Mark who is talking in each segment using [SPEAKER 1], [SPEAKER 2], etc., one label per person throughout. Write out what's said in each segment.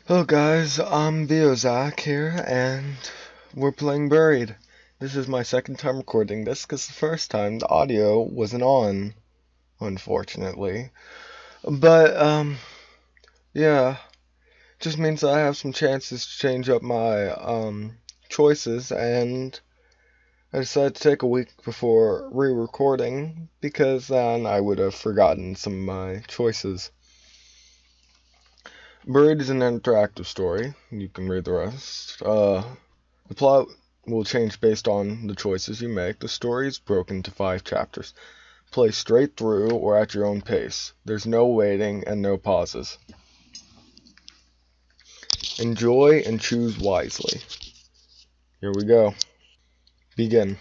[SPEAKER 1] Hello guys, I'm Zach here, and we're playing Buried. This is my second time recording this because the first time the audio wasn't on, unfortunately. But, yeah, just means that I have some chances to change up my, choices, and I decided to take a week before re-recording because then I would have forgotten some of my choices. Buried is an interactive story. You can read the rest. The plot will change based on the choices you make. The story is broken into 5 chapters. Play straight through or at your own pace. There's no waiting and no pauses. Enjoy and choose wisely. Here we go. Begin.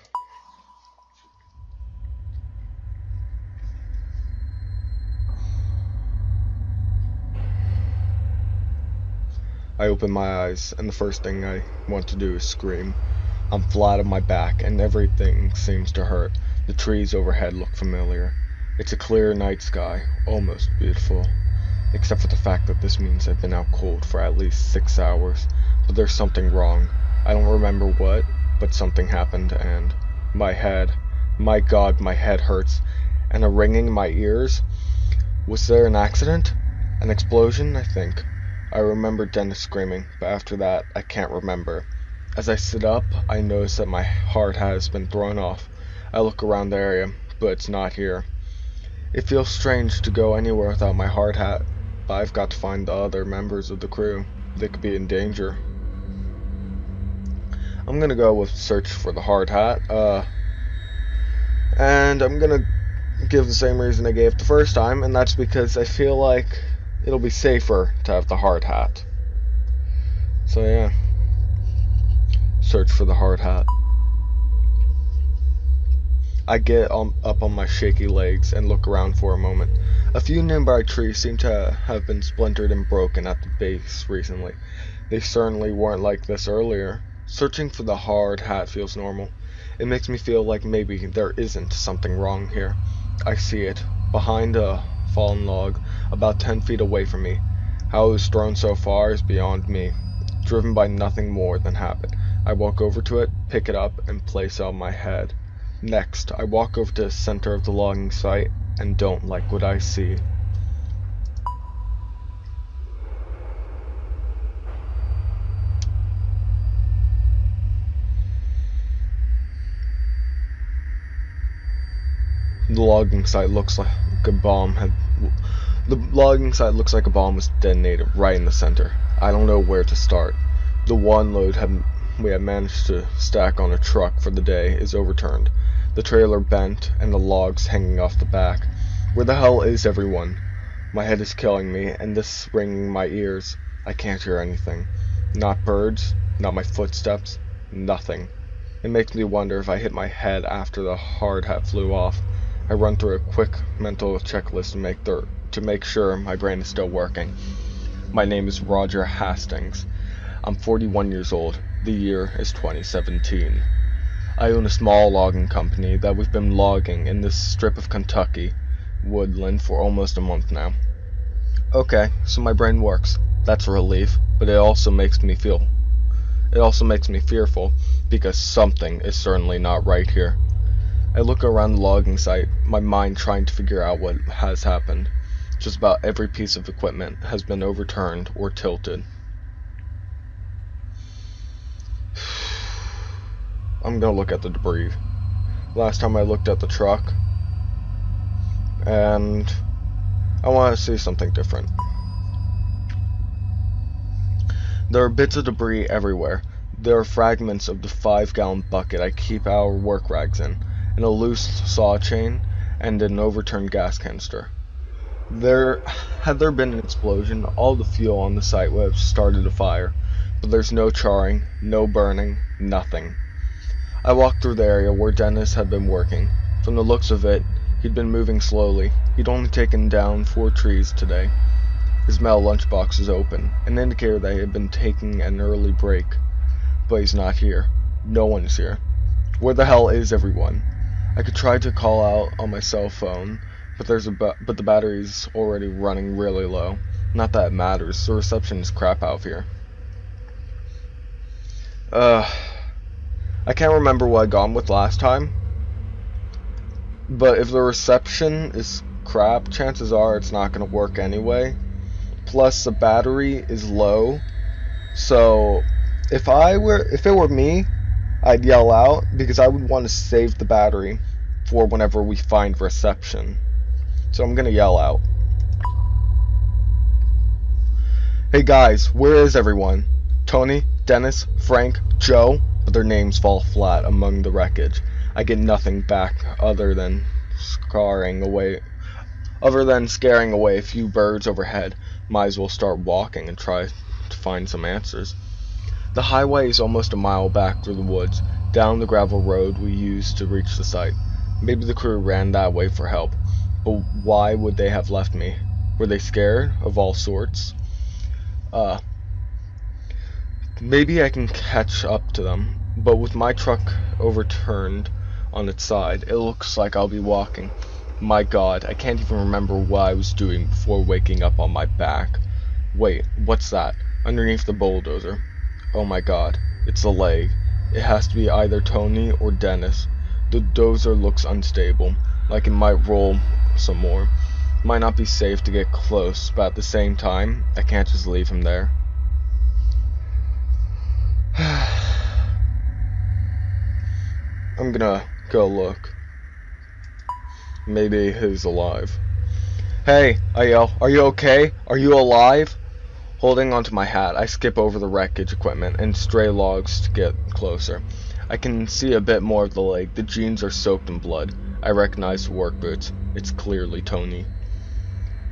[SPEAKER 1] I open my eyes, and the first thing I want to do is scream. I'm flat on my back, and everything seems to hurt. The trees overhead look familiar. It's a clear night sky, almost beautiful. Except for the fact that this means I've been out cold for at least 6 hours. But there's something wrong. I don't remember what, but something happened, and my head, my God, my head hurts, and a ringing in my ears. Was there an accident? An explosion, I think. I remember Dennis screaming, but after that, I can't remember. As I sit up, I notice that my hard hat has been thrown off. I look around the area, but it's not here. It feels strange to go anywhere without my hard hat, but I've got to find the other members of the crew. They could be in danger. I'm gonna go with search for the hard hat, and I'm gonna give the same reason I gave the first time, and that's because I feel like it'll be safer to have the hard hat. So yeah, search for the hard hat. I get up on my shaky legs and look around for a moment. A few nearby trees seem to have been splintered and broken at the base recently. They certainly weren't like this earlier. Searching for the hard hat feels normal. It makes me feel like maybe there isn't something wrong here. I see it, behind a fallen log, about 10 feet away from me. How it was thrown so far is beyond me. Driven by nothing more than habit, I walk over to it, pick it up, and place it on my head. Next, I walk over to the center of the logging site and don't like what I see. The logging site looks like a bomb was detonated right in the center. I don't know where to start. The one load we had managed to stack on a truck for the day is overturned. The trailer bent and the logs hanging off the back. Where the hell is everyone? My head is killing me, and this ringing in my ears. I can't hear anything. Not birds, not my footsteps, nothing. It makes me wonder if I hit my head after the hard hat flew off. I run through a quick mental checklist to make sure my brain is still working. My name is Roger Hastings. I'm 41 years old. The year is 2017. I own a small logging company that we've been logging in this strip of Kentucky woodland for almost a month now. Okay, so my brain works. That's a relief, but it also makes me fearful because something is certainly not right here. I look around the logging site, my mind trying to figure out what has happened. Just about every piece of equipment has been overturned or tilted. I'm gonna look at the debris. Last time I looked at the truck, and I want to see something different. There are bits of debris everywhere. There are fragments of the 5-gallon bucket I keep our work rags in, and a loose saw chain, and an overturned gas canister. Had there been an explosion, all the fuel on the site would have started a fire, but there's no charring, no burning, nothing. I walked through the area where Dennis had been working. From the looks of it, he'd been moving slowly. He'd only taken down 4 trees today. His metal lunchbox is open, an indicator that he had been taking an early break. But he's not here. No one is here. Where the hell is everyone? I could try to call out on my cell phone, but the battery's already running really low. Not that it matters. The reception is crap out here. I can't remember what I got with last time. But if the reception is crap, chances are it's not going to work anyway. Plus, the battery is low. So, if it were me, I'd yell out because I would want to save the battery for whenever we find reception. So I'm going to yell out. Hey guys, where is everyone? Tony, Dennis, Frank, Joe? But their names fall flat among the wreckage. I get nothing back other than scaring away a few birds overhead. Might as well start walking and try to find some answers. The highway is almost a mile back through the woods, down the gravel road we used to reach the site. Maybe the crew ran that way for help, but why would they have left me? Were they scared of all sorts? Maybe I can catch up to them, but with my truck overturned on its side, it looks like I'll be walking. My God, I can't even remember what I was doing before waking up on my back. Wait, what's that? Underneath the bulldozer. Oh my God, it's a leg. It has to be either Tony or Dennis. The dozer looks unstable, like it might roll some more. Might not be safe to get close, but at the same time, I can't just leave him there. I'm gonna go look. Maybe he's alive. Hey, I yell, are you okay? Are you alive? Holding onto my hat, I skip over the wreckage equipment and stray logs to get closer. I can see a bit more of the leg. The jeans are soaked in blood. I recognize the work boots. It's clearly Tony.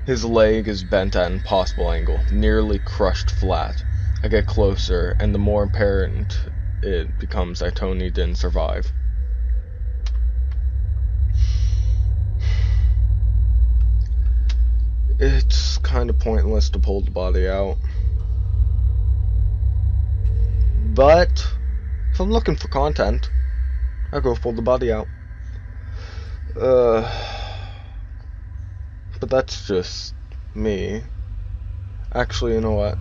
[SPEAKER 1] His leg is bent at an impossible angle, nearly crushed flat. I get closer, and the more apparent it becomes that Tony didn't survive. It's kind of pointless to pull the body out. But if I'm looking for content, I'll go pull the body out. But that's just me. Actually, you know what?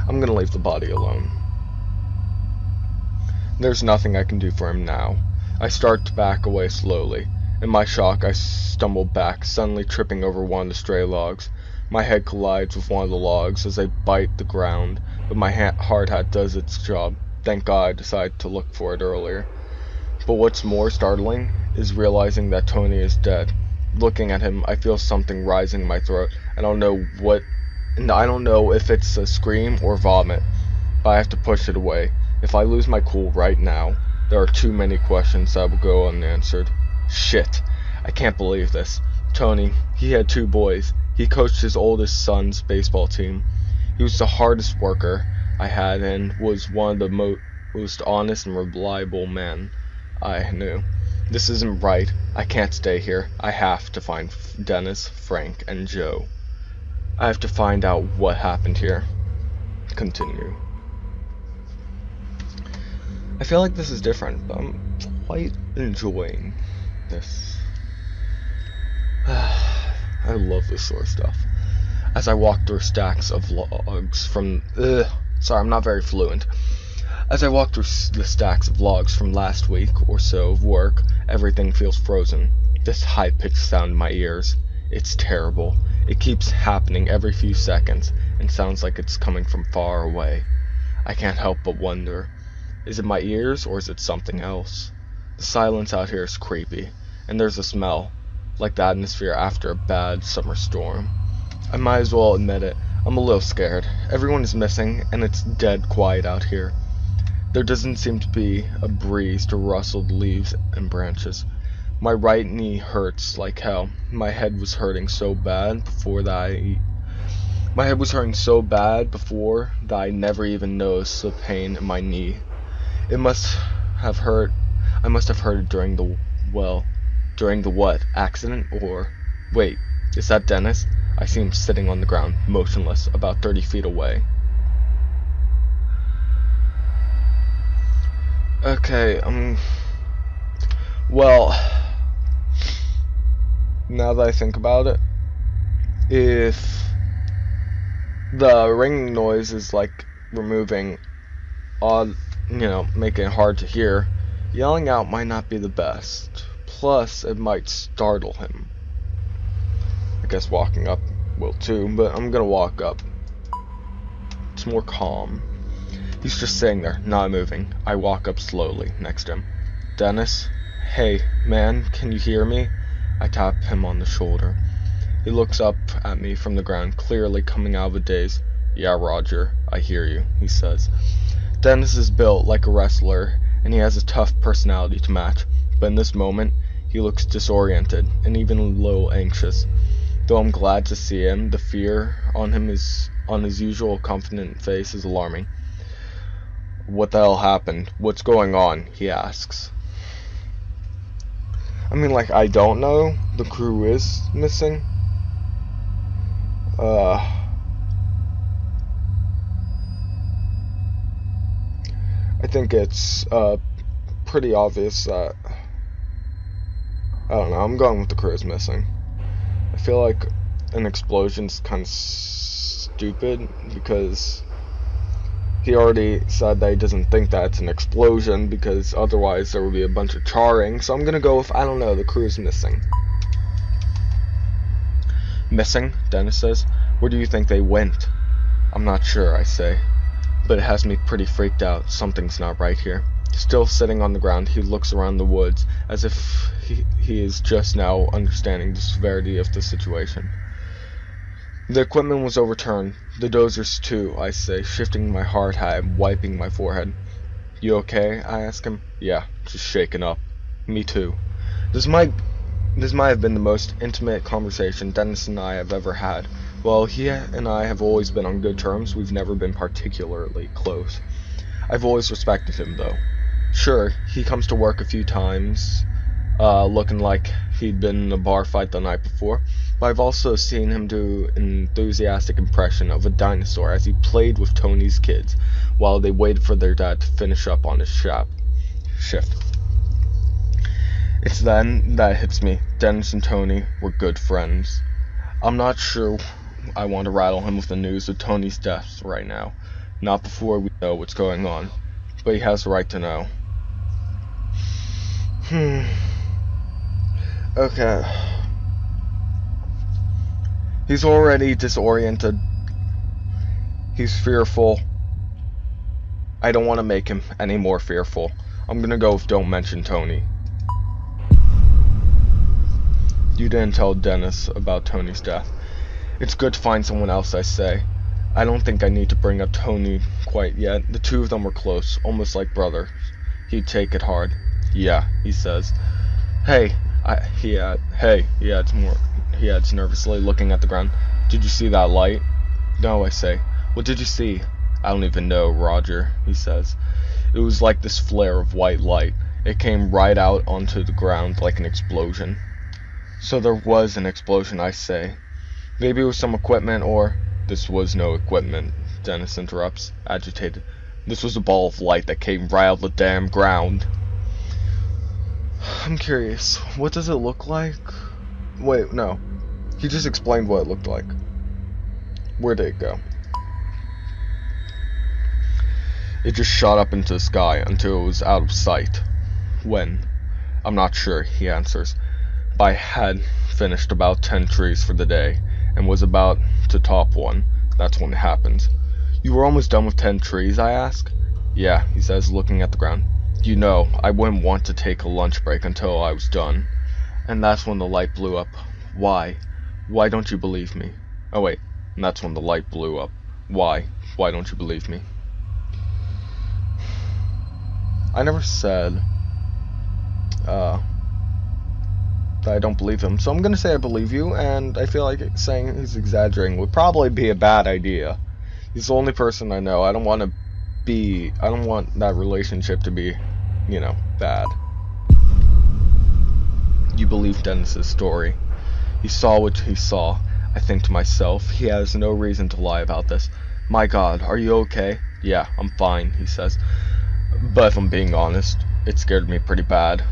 [SPEAKER 1] I'm gonna leave the body alone. There's nothing I can do for him now. I start to back away slowly. In my shock, I stumble back, suddenly tripping over one of the stray logs. My head collides with one of the logs as I bite the ground, but my hard hat does its job. Thank God I decided to look for it earlier. But what's more startling is realizing that Tony is dead. Looking at him, I feel something rising in my throat. I don't know if it's a scream or vomit, but I have to push it away. If I lose my cool right now, there are too many questions that will go unanswered. Shit, I can't believe this. Tony, he had 2 boys. He coached his oldest son's baseball team. He was the hardest worker I had and was one of the most honest and reliable men I knew. This isn't right. I can't stay here. I have to find Dennis, Frank, and Joe. I have to find out what happened here. Continue. I feel like this is different, but I'm quite enjoying this. I love this sort of stuff. As I walk through stacks of logs from... sorry, I'm not very fluent. As I walk through the stacks of logs from last week or so of work, everything feels frozen. This high-pitched sound in my ears. It's terrible. It keeps happening every few seconds and sounds like it's coming from far away. I can't help but wonder. Is it my ears or is it something else? The silence out here is creepy, and there's a smell, like the atmosphere after a bad summer storm. I might as well admit it, I'm a little scared. Everyone is missing, and it's dead quiet out here. There doesn't seem to be a breeze to rustle the leaves and branches. My right knee hurts like hell. My head was hurting so bad before that I never even noticed the pain in my knee. I must have heard it during the what? Accident? Or... Wait, is that Dennis? I see him sitting on the ground, motionless, about 30 feet away. Okay, well, now that I think about it, if The ringing noise is like removing odd, making it hard to hear. Yelling out might not be the best. Plus, it might startle him. I guess walking up will too, but I'm gonna walk up. It's more calm. He's just sitting there, not moving. I walk up slowly next to him. Dennis? Hey, man, can you hear me? I tap him on the shoulder. He looks up at me from the ground, clearly coming out of a daze. Yeah, Roger, I hear you, he says. Dennis is built like a wrestler, and he has a tough personality to match, but in this moment, he looks disoriented and even a little anxious. Though I'm glad to see him, the fear on his usual confident face is alarming. What the hell happened? What's going on? He asks. I mean, like, I don't know. The crew is missing. I think it's pretty obvious that, I don't know, I'm going with the crew is missing. I feel like an explosion's kind of stupid because he already said that he doesn't think that it's an explosion because otherwise there would be a bunch of charring. So I'm gonna go with, I don't know, the crew's missing. Missing? Dennis says. Where do you think they went? I'm not sure, I say. But it has me pretty freaked out. Something's not right here. Still sitting on the ground, he looks around the woods as if he is just now understanding the severity of the situation. The equipment was overturned. The dozers too, I say, shifting my hard hat and wiping my forehead. You okay? I ask him. Yeah, just shaken up. Me too. This might have been the most intimate conversation Dennis and I have ever had. While he and I have always been on good terms, we've never been particularly close. I've always respected him, though. Sure, he comes to work a few times, looking like he'd been in a bar fight the night before, but I've also seen him do an enthusiastic impression of a dinosaur as he played with Tony's kids while they waited for their dad to finish up on his shift. It's then that it hits me. Dennis and Tony were good friends. I'm not sure I want to rattle him with the news of Tony's death right now. Not before we know what's going on. But he has the right to know. Okay. He's already disoriented. He's fearful. I don't want to make him any more fearful. I'm gonna go with don't mention Tony. You didn't tell Dennis about Tony's death. It's good to find someone else, I say. I don't think I need to bring up Tony quite yet. The two of them were close, almost like brothers. He'd take it hard. Yeah, he says. Hey, he adds nervously, looking at the ground. Did you see that light? No, I say. What did you see? I don't even know, Roger, he says. It was like this flare of white light. It came right out onto the ground like an explosion. So there was an explosion, I say. Maybe it was some equipment or... This was no equipment, Dennis interrupts, agitated. This was a ball of light that came right out of the damn ground. I'm curious, what does it look like? Wait, no. He just explained what it looked like. Where did it go? It just shot up into the sky until it was out of sight. When? I'm not sure, he answers. But I had finished about 10 trees for the day, and was about to top one. That's when it happens. You were almost done with 10 trees, I ask? Yeah, he says, looking at the ground. You know, I wouldn't want to take a lunch break until I was done. And that's when the light blew up. Why? Why don't you believe me? Oh wait, and that's when the light blew up. Why? Why don't you believe me? I never said, that I don't believe him, so I'm gonna say I believe you, and I feel like saying he's exaggerating would probably be a bad idea. He's the only person I know. I don't want that relationship to be, bad. You believe Dennis's story. He saw what he saw. I think to myself, he has no reason to lie about this. My God, are you okay? Yeah, I'm fine, he says. But if I'm being honest, it scared me pretty bad.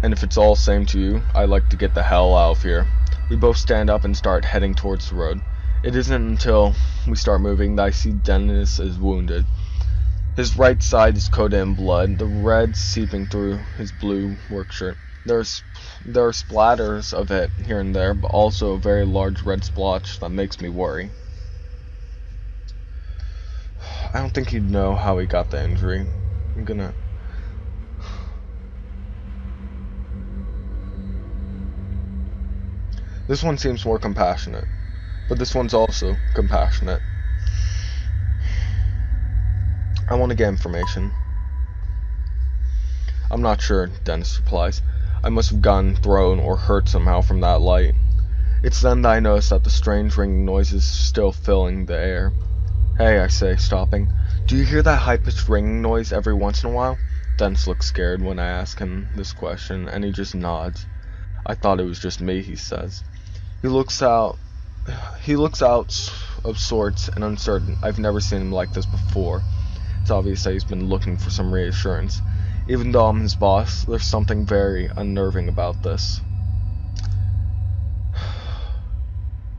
[SPEAKER 1] And if it's all the same to you, I'd like to get the hell out of here. We both stand up and start heading towards the road. It isn't until we start moving that I see Dennis is wounded. His right side is coated in blood, the red seeping through his blue work shirt. There are splatters of it here and there, but also a very large red splotch that makes me worry. I don't think he'd know how he got the injury. This one seems more compassionate, but this one's also compassionate. I want to get information. I'm not sure, Dennis replies. I must have gotten thrown or hurt somehow from that light. It's then that I notice that the strange ringing noise is still filling the air. Hey, I say, stopping. Do you hear that high-pitched ringing noise every once in a while? Dennis looks scared when I ask him this question, and he just nods. I thought it was just me, he says. He looks out of sorts and uncertain. I've never seen him like this before. It's obvious that he's been looking for some reassurance. Even though I'm his boss, there's something very unnerving about this.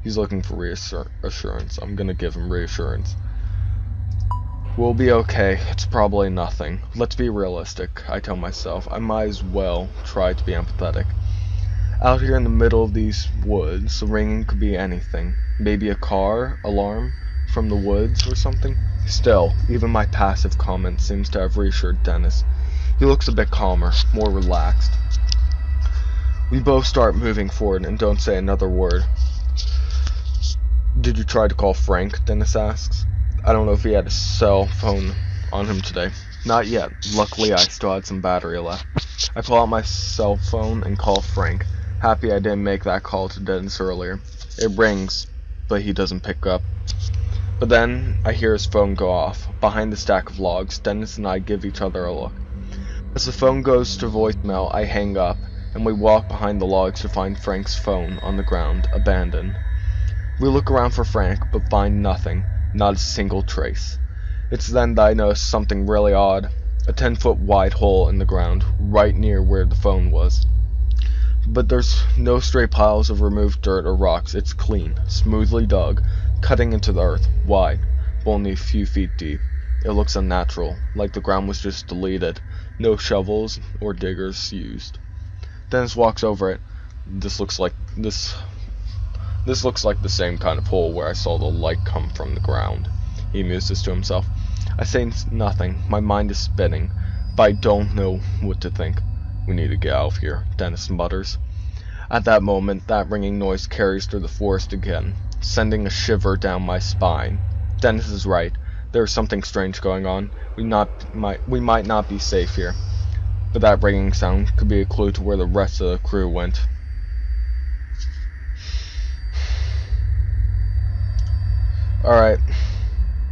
[SPEAKER 1] He's looking for reassurance. I'm gonna give him reassurance. We'll be okay. It's probably nothing. Let's be realistic, I tell myself. I might as well try to be empathetic. Out here in the middle of these woods, the ringing could be anything. Maybe a car alarm from the woods or something. Still, even my passive comment seems to have reassured Dennis. He looks a bit calmer, more relaxed. We both start moving forward and don't say another word. Did you try to call Frank? Dennis asks. I don't know if he had a cell phone on him today. Not yet. Luckily, I still had some battery left. I pull out my cell phone and call Frank. Happy I didn't make that call to Dennis earlier. It rings, but he doesn't pick up. But then I hear his phone go off. Behind the stack of logs, Dennis and I give each other a look. As the phone goes to voicemail, I hang up, and we walk behind the logs to find Frank's phone on the ground, abandoned. We look around for Frank, but find nothing, not a single trace. It's then that I notice something really odd, a 10-foot wide hole in the ground, right near where the phone was. But there's no stray piles of removed dirt or rocks. It's clean, smoothly dug, cutting into the earth, wide, but only a few feet deep. It looks unnatural, like the ground was just deleted, no shovels or diggers used. Dennis walks over it. This looks like the same kind of hole where I saw the light come from the ground. He muses to himself. I say nothing. My mind is spinning, but I don't know what to think. We need to get out of here, Dennis mutters. At that moment, that ringing noise carries through the forest again, sending a shiver down my spine. Dennis is right. There is something strange going on. We might not be safe here. But that ringing sound could be a clue to where the rest of the crew went. Alright.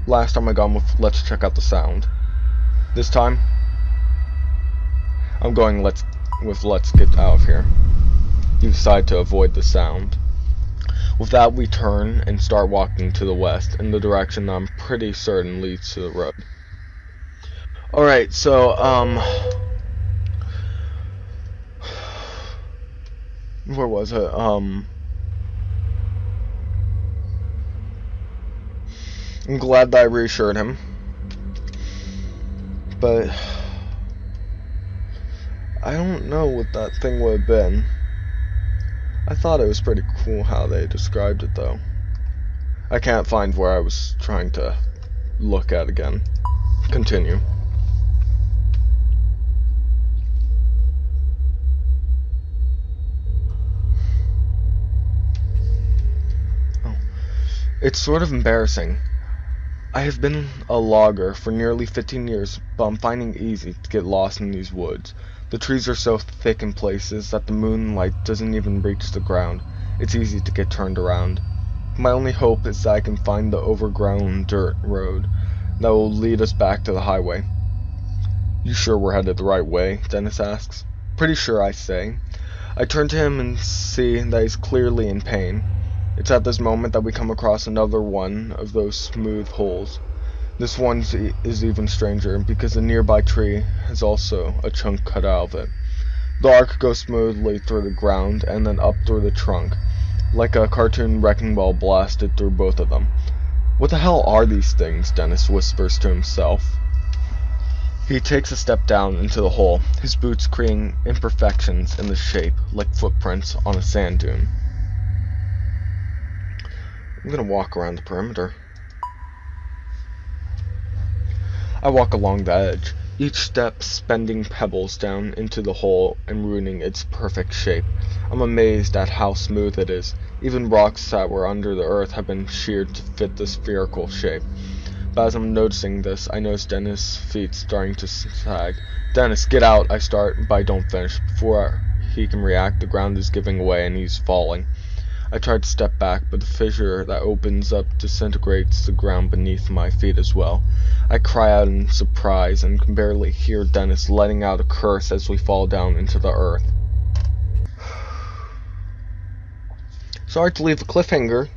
[SPEAKER 1] Last time I gone with let's check out the sound. This time, I'm going let's get out of here. You decide to avoid the sound. With that, we turn and start walking to the west, in the direction that I'm pretty certain leads to the road. Alright, so, where was it? I'm glad that I reassured him. But I don't know what that thing would have been. I thought it was pretty cool how they described it, though. I can't find where I was trying to look at again. Continue. Oh. It's sort of embarrassing. I have been a logger for nearly 15 years, but I'm finding it easy to get lost in these woods. The trees are so thick in places that the moonlight doesn't even reach the ground. It's easy to get turned around. My only hope is that I can find the overgrown dirt road that will lead us back to the highway. You sure we're headed the right way? Dennis asks. Pretty sure, I say. I turn to him and see that he's clearly in pain. It's at this moment that we come across another one of those smooth holes. This one is even stranger, because a nearby tree has also a chunk cut out of it. The arc goes smoothly through the ground and then up through the trunk. like a cartoon wrecking ball blasted through both of them. What the hell are these things? Dennis whispers to himself. He takes a step down into the hole, his boots creating imperfections in the shape, like footprints on a sand dune. I'm gonna walk around the perimeter. I walk along the edge, each step spending pebbles down into the hole and ruining its perfect shape. I'm amazed at how smooth it is. Even rocks that were under the earth have been sheared to fit the spherical shape. But as I'm noticing this, I notice Dennis' feet starting to sag. Dennis, get out, I start, but I don't finish. Before he can react, the ground is giving way and he's falling. I try to step back, but the fissure that opens up disintegrates the ground beneath my feet as well. I cry out in surprise and can barely hear Dennis letting out a curse as we fall down into the earth. Sorry to leave a cliffhanger,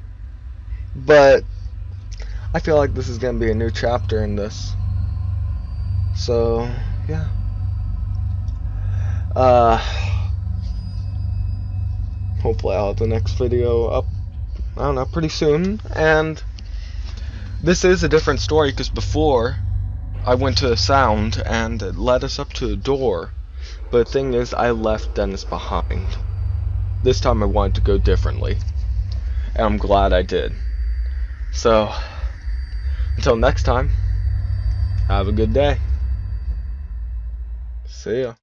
[SPEAKER 1] but I feel like this is going to be a new chapter in this. So, yeah. Hopefully I'll have the next video up, I don't know, pretty soon. And this is a different story, because before I went to a sound and it led us up to a door. But the thing is, I left Dennis behind. This time I wanted to go differently, and I'm glad I did. So, until next time, have a good day. See ya.